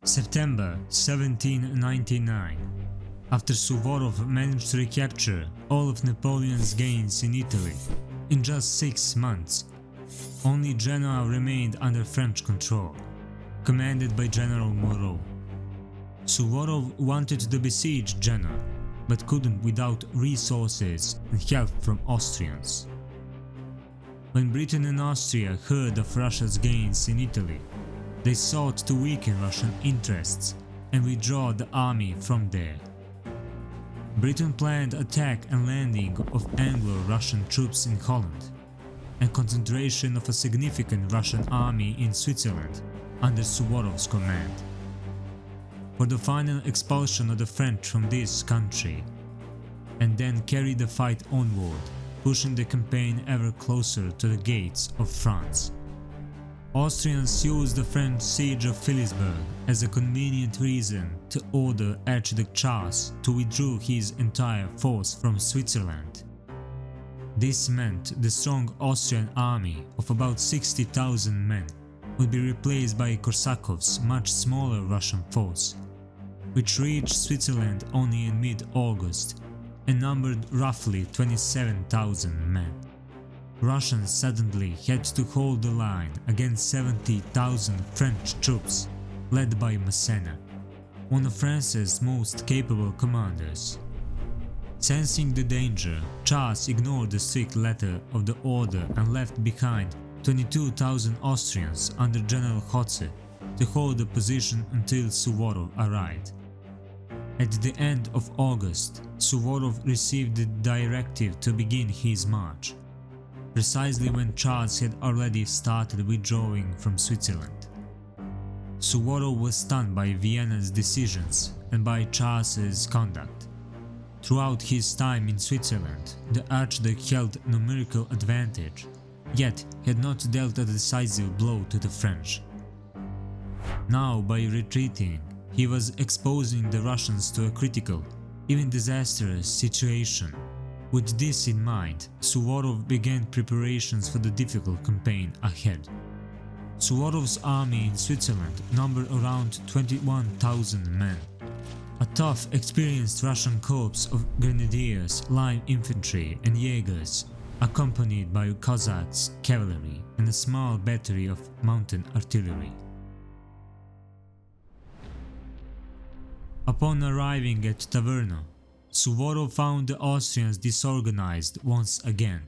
September 1799. After Suvorov managed to recapture all of Napoleon's gains in Italy in just 6 months, only Genoa remained under French control, commanded by General Moreau. Suvorov wanted to besiege Genoa, but couldn't without resources and help from Austrians. When Britain and Austria heard of Russia's gains in Italy, they sought to weaken Russian interests and withdraw the army from there. Britain planned attack and landing of Anglo-Russian troops in Holland, and concentration of a significant Russian army in Switzerland under Suvorov's command, for the final expulsion of the French from this country, and then carry the fight onward, pushing the campaign ever closer to the gates of France. Austrians used the French siege of Philipsburg as a convenient reason to order Archduke Charles to withdraw his entire force from Switzerland. This meant the strong Austrian army of about 60,000 men would be replaced by Korsakov's much smaller Russian force, which reached Switzerland only in mid-August and numbered roughly 27,000 men. Russians suddenly had to hold the line against 70,000 French troops led by Masséna, one of France's most capable commanders. Sensing the danger, Charles ignored the strict letter of the order and left behind 22,000 Austrians under General Hotze to hold the position until Suvorov arrived. At the end of August, Suvorov received the directive to begin his march, precisely when Charles had already started withdrawing from Switzerland. Suvorov was stunned by Vienna's decisions and by Charles's conduct. Throughout his time in Switzerland, the Archduke held numerical advantage, yet had not dealt a decisive blow to the French. Now, by retreating, he was exposing the Russians to a critical, even disastrous situation. With this in mind, Suvorov began preparations for the difficult campaign ahead. Suvorov's army in Switzerland numbered around 21,000 men. A tough, experienced Russian corps of grenadiers, line infantry and Jaegers, accompanied by Cossacks, cavalry and a small battery of mountain artillery. Upon arriving at Taverno, Suvorov found the Austrians disorganized once again.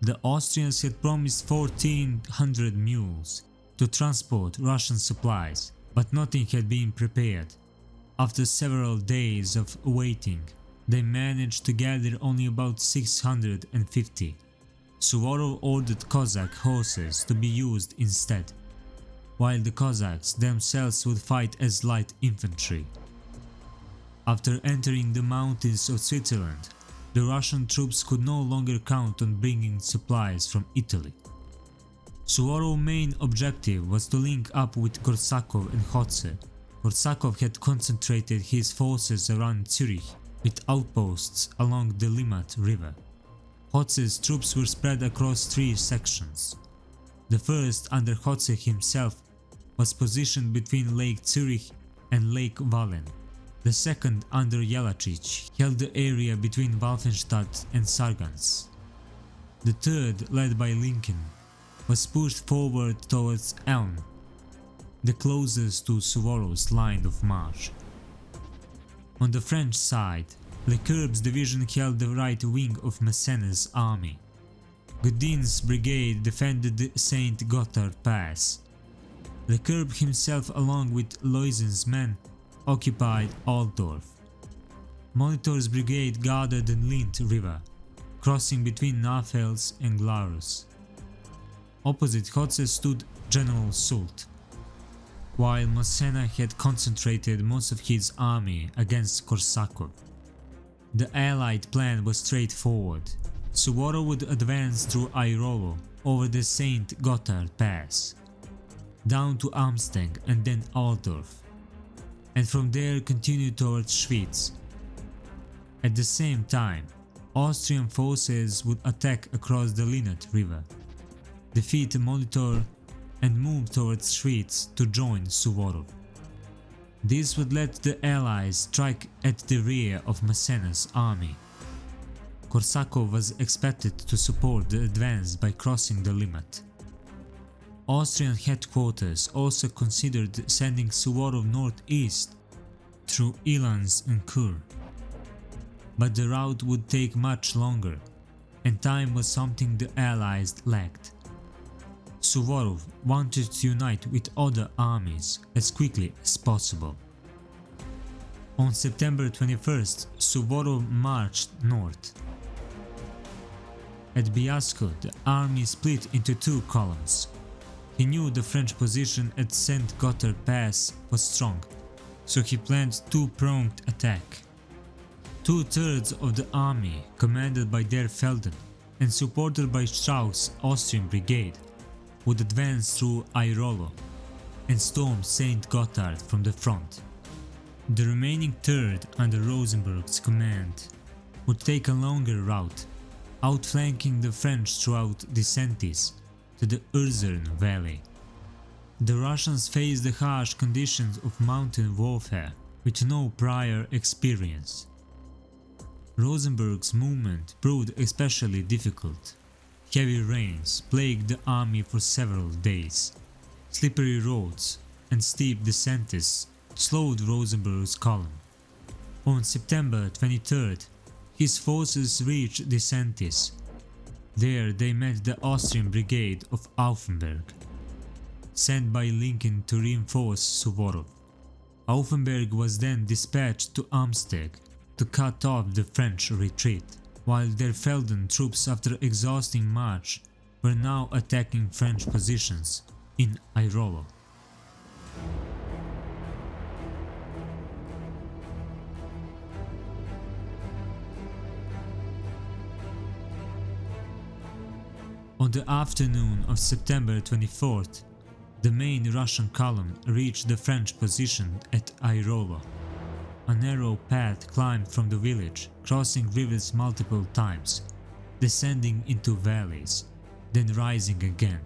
The Austrians had promised 1,400 mules to transport Russian supplies, but nothing had been prepared. After several days of waiting, they managed to gather only about 650. Suvorov ordered Cossack horses to be used instead, while the Cossacks themselves would fight as light infantry. After entering the mountains of Switzerland, the Russian troops could no longer count on bringing supplies from Italy. Suvorov's main objective was to link up with Korsakov and Hotze. Korsakov had concentrated his forces around Zurich with outposts along the Limmat River. Hotze's troops were spread across 3 sections. The first, under Hotze himself, was positioned between Lake Zurich and Lake Wallen. The second, under Jelačić, held the area between Wallenstadt and Sargans. The third, led by Lincoln, was pushed forward towards Elm, the closest to Suvorov's line of march. On the French side, Lecourbe's division held the right wing of Masséna's army. Godin's brigade defended the St. Gotthard Pass. Lecourbe himself, along with Loisen's men, occupied Altdorf. Molitor's brigade guarded the Linth River, crossing between Nafels and Glarus. Opposite Hotze stood General Soult, while Masséna had concentrated most of his army against Korsakov. The Allied plan was straightforward. Suvorov would advance through Airolo over the St. Gotthard Pass, down to Amsteng and then Altdorf, and from there continue towards Schwyz. At the same time, Austrian forces would attack across the Linnet River, defeat Molitor and move towards Schwyz to join Suvorov. This would let the Allies strike at the rear of Masséna's army. Korsakov was expected to support the advance by crossing the limit. Austrian headquarters also considered sending Suvorov northeast through Ilans and Kur. But the route would take much longer, and time was something the Allies lacked. Suvorov wanted to unite with other armies as quickly as possible. On September 21st, Suvorov marched north. At Biasko, the army split into two columns. He knew the French position at St. Gotthard Pass was strong, so he planned two-pronged attack. 2/3 of the army, commanded by der Felden and supported by Strauss' Austrian brigade, would advance through Airolo and storm St. Gotthard from the front. The remaining third, under Rosenberg's command, would take a longer route, outflanking the French throughout Disentis to the Ursern valley. The Russians faced the harsh conditions of mountain warfare with no prior experience. Rosenberg's movement proved especially difficult. Heavy rains plagued the army for several days. Slippery roads and steep descents slowed Rosenberg's column. On September 23rd, his forces reached Disentis. There they met the Austrian brigade of Auffenberg, sent by Lincoln to reinforce Suvorov. Auffenberg was then dispatched to Amsteg to cut off the French retreat, while der Felden troops, after exhausting march, were now attacking French positions in Airolo. On the afternoon of September 24th, the main Russian column reached the French position at Airolo. A narrow path climbed from the village, crossing rivers multiple times, descending into valleys, then rising again.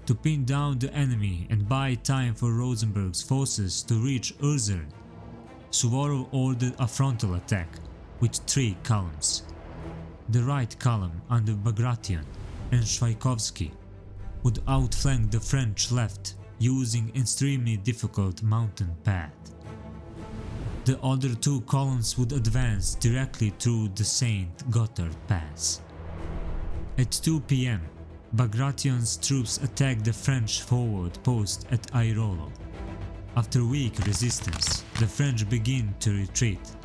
To pin down the enemy and buy time for Rosenberg's forces to reach Ursern, Suvorov ordered a frontal attack with 3 columns. The right column under Bagration and Schweikovsky would outflank the French left using an extremely difficult mountain path. The other 2 columns would advance directly through the St. Gotthard Pass. At 2 p.m, Bagration's troops attacked the French forward post at Airolo. After weak resistance, the French began to retreat.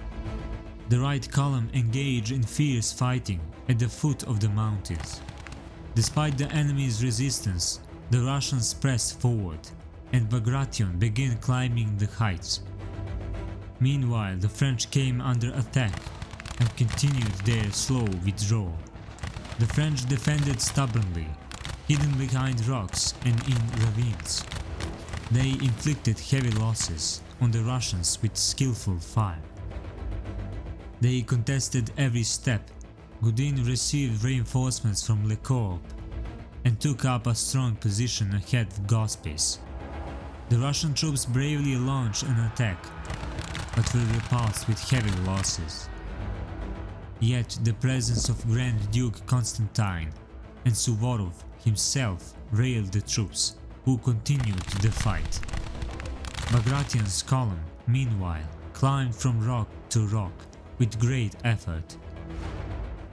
The right column engaged in fierce fighting at the foot of the mountains. Despite the enemy's resistance, the Russians pressed forward, and Bagration began climbing the heights. Meanwhile, the French came under attack and continued their slow withdrawal. The French defended stubbornly, hidden behind rocks and in ravines. They inflicted heavy losses on the Russians with skillful fire. They contested every step. Gudin received reinforcements from Le Coop and took up a strong position ahead of Gospis. The Russian troops bravely launched an attack, but were repulsed with heavy losses. Yet the presence of Grand Duke Constantine and Suvorov himself railed the troops, who continued the fight. Bagration's column, meanwhile, climbed from rock to rock with great effort.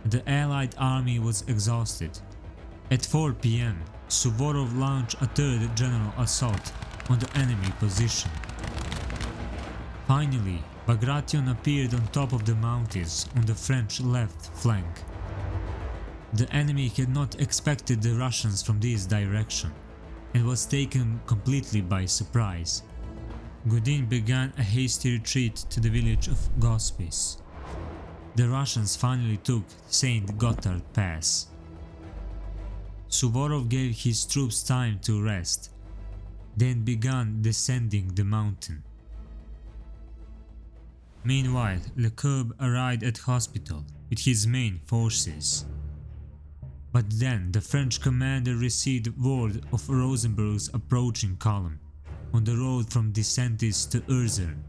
The Allied army was exhausted. At 4 p.m, Suvorov launched a third general assault on the enemy position. Finally, Bagration appeared on top of the mountains on the French left flank. The enemy had not expected the Russians from this direction and was taken completely by surprise. Gudin began a hasty retreat to the village of Gospis. The Russians finally took St. Gotthard Pass. Suvorov gave his troops time to rest, then began descending the mountain. Meanwhile, Lecoub arrived at hospital with his main forces. But then the French commander received word of Rosenberg's approaching column. on the road from Disentis to Ursern.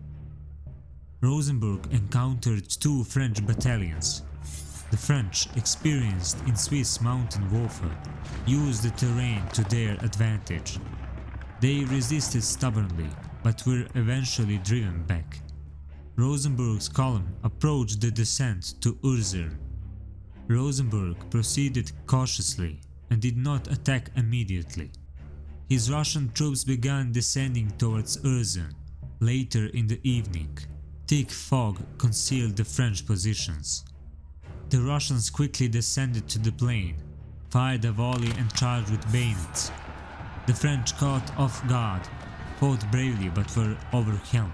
Rosenberg encountered two French battalions. The French, experienced in Swiss mountain warfare, used the terrain to their advantage. They resisted stubbornly, but were eventually driven back. Rosenberg's column approached the descent to Ursern. Rosenberg proceeded cautiously and did not attack immediately. His Russian troops began descending towards Ursern later in the evening. Thick fog concealed the French positions. The Russians quickly descended to the plain, fired a volley and charged with bayonets. The French, caught off guard, fought bravely but were overwhelmed.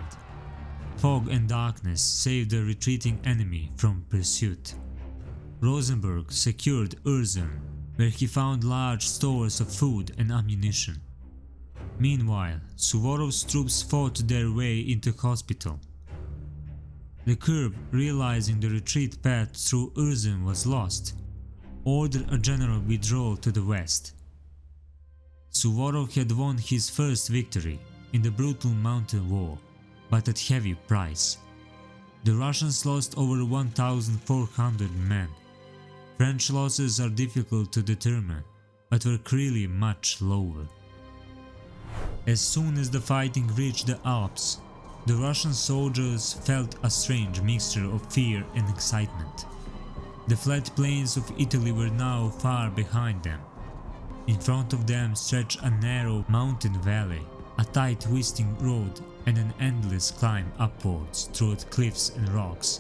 Fog and darkness saved the retreating enemy from pursuit. Rosenberg secured Ursern, where he found large stores of food and ammunition. Meanwhile, Suvorov's troops fought their way into hospital. Leclerc, realizing the retreat path through Ursern was lost, ordered a general withdrawal to the west. Suvorov had won his first victory in the brutal mountain war, but at heavy price. The Russians lost over 1,400 men. French losses are difficult to determine, but were clearly much lower. As soon as the fighting reached the Alps, the Russian soldiers felt a strange mixture of fear and excitement. The flat plains of Italy were now far behind them. In front of them stretched a narrow mountain valley, a tight twisting road and an endless climb upwards through cliffs and rocks.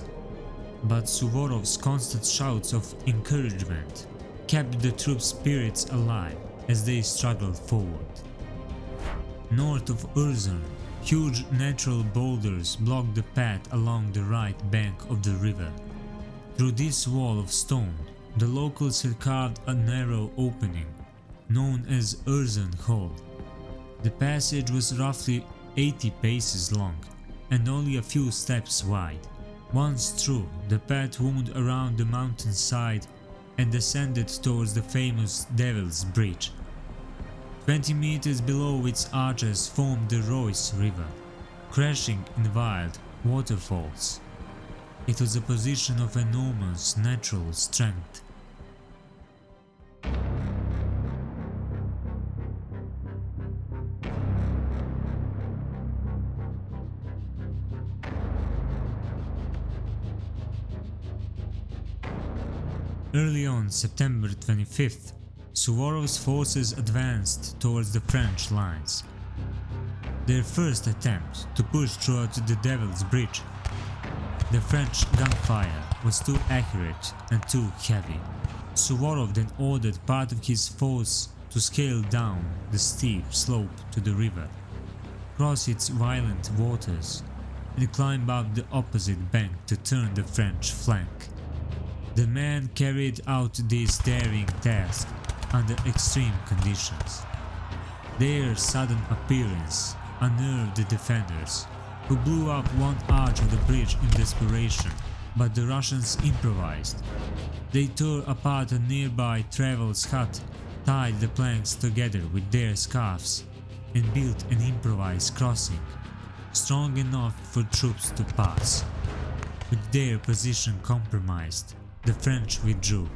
But Suvorov's constant shouts of encouragement kept the troops' spirits alive as they struggled forward. North of Ursern, huge natural boulders blocked the path along the right bank of the river. Through this wall of stone, the locals had carved a narrow opening, known as Ursern Hall. The passage was roughly 80 paces long and only a few steps wide. Once through, the path wound around the mountainside and descended towards the famous Devil's Bridge. 20 meters below its arches formed the Reuss River, crashing in wild waterfalls. It was a position of enormous natural strength. Early on September 25th, Suvorov's forces advanced towards the French lines. Their first attempt to push through the Devil's Bridge. The French gunfire was too accurate and too heavy. Suvorov then ordered part of his force to scale down the steep slope to the river, cross its violent waters, and climb up the opposite bank to turn the French flank. The men carried out this daring task under extreme conditions. Their sudden appearance unnerved the defenders, who blew up one arch of the bridge in desperation, but the Russians improvised. They tore apart a nearby traveller's hut, tied the planks together with their scarves, and built an improvised crossing, strong enough for troops to pass. With their position compromised, the French withdrew.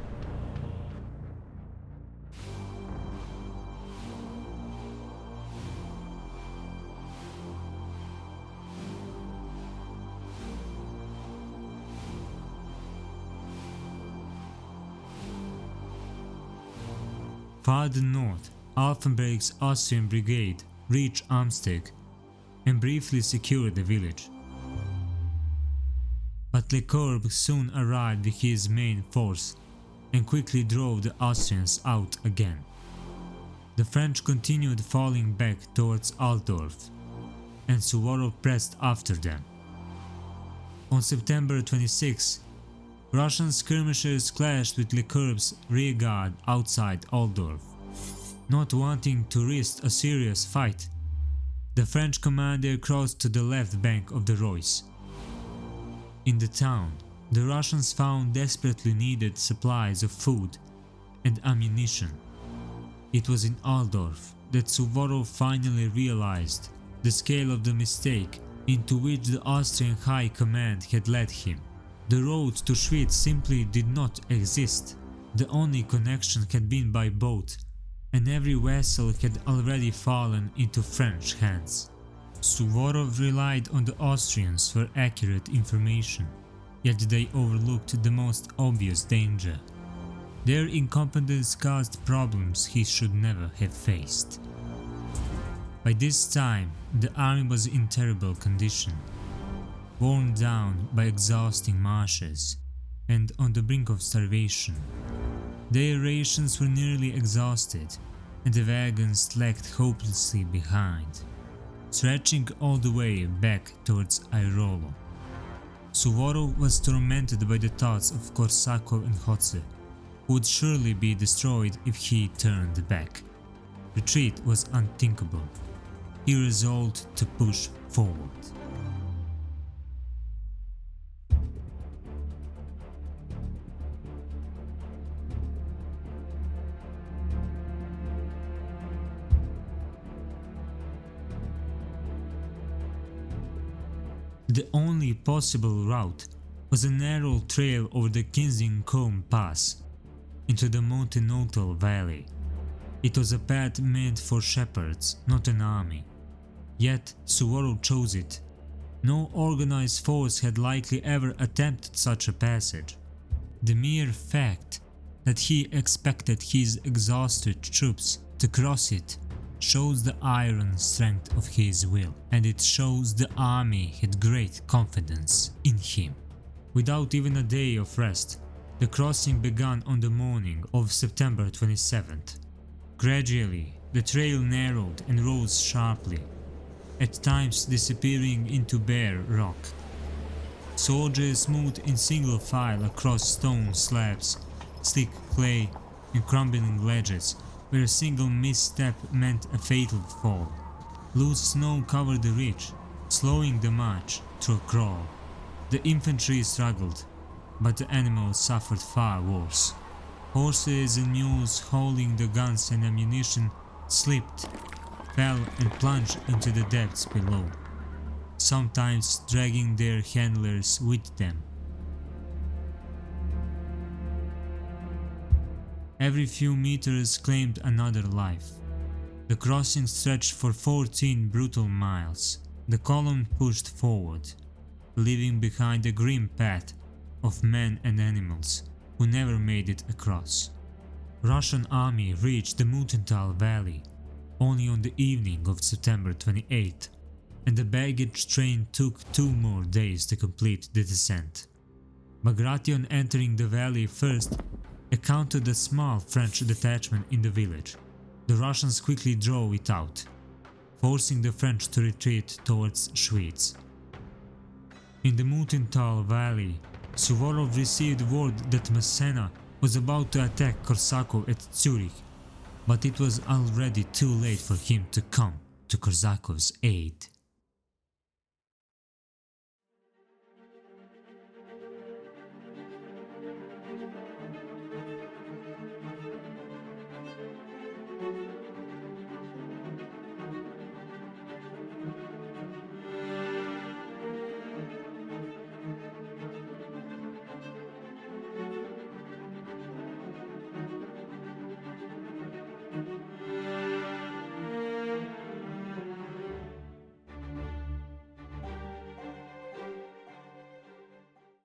Farther north, Alfenberg's Austrian brigade reached Amsteg and briefly secured the village. But Leclerc soon arrived with his main force and quickly drove the Austrians out again. The French continued falling back towards Altdorf, and Suvorov pressed after them. On September 26, Russian skirmishers clashed with Leclerc's rearguard outside Altdorf. Not wanting to risk a serious fight, the French commander crossed to the left bank of the Reuss. In the town, the Russians found desperately needed supplies of food and ammunition. It was in Altdorf that Suvorov finally realized the scale of the mistake into which the Austrian High Command had led him. The road to Schwyz simply did not exist. The only connection had been by boat, and every vessel had already fallen into French hands. Suvorov relied on the Austrians for accurate information, yet they overlooked the most obvious danger. Their incompetence caused problems he should never have faced. By this time, the army was in terrible condition, worn down by exhausting marches and on the brink of starvation. Their rations were nearly exhausted, and the wagons lagged hopelessly behind, stretching all the way back towards Airolo. Suvorov was tormented by the thoughts of Korsakov and Hotze, who would surely be destroyed if he turned back. Retreat was unthinkable. He resolved to push forward. The only possible route was a narrow trail over the Kinzig-Kulm Pass into the Muotatal valley. It was a path meant for shepherds, not an army. Yet Suvorov chose it. No organized force had likely ever attempted such a passage. The mere fact that he expected his exhausted troops to cross it shows the iron strength of his will, and it shows the army had great confidence in him. Without even a day of rest, the crossing began on the morning of September 27th. Gradually, the trail narrowed and rose sharply, at times disappearing into bare rock. Soldiers moved in single file across stone slabs, slick clay, and crumbling ledges, where a single misstep meant a fatal fall. Loose snow covered the ridge, slowing the march to a crawl. The infantry struggled, but the animals suffered far worse. Horses and mules hauling the guns and ammunition slipped, fell and plunged into the depths below, sometimes dragging their handlers with them. Every few meters claimed another life. The crossing stretched for 14 brutal miles. The column pushed forward, leaving behind a grim path of men and animals who never made it across. Russian army reached the Muotatal valley only on the evening of September 28th, and the baggage train took 2 more days to complete the descent. Bagration, entering the valley first, encountered a small French detachment in the village. The Russians quickly drove it out, forcing the French to retreat towards Schwyz. In the Muotatal valley, Suvorov received word that Masséna was about to attack Korsakov at Zurich, but it was already too late for him to come to Korsakov's aid.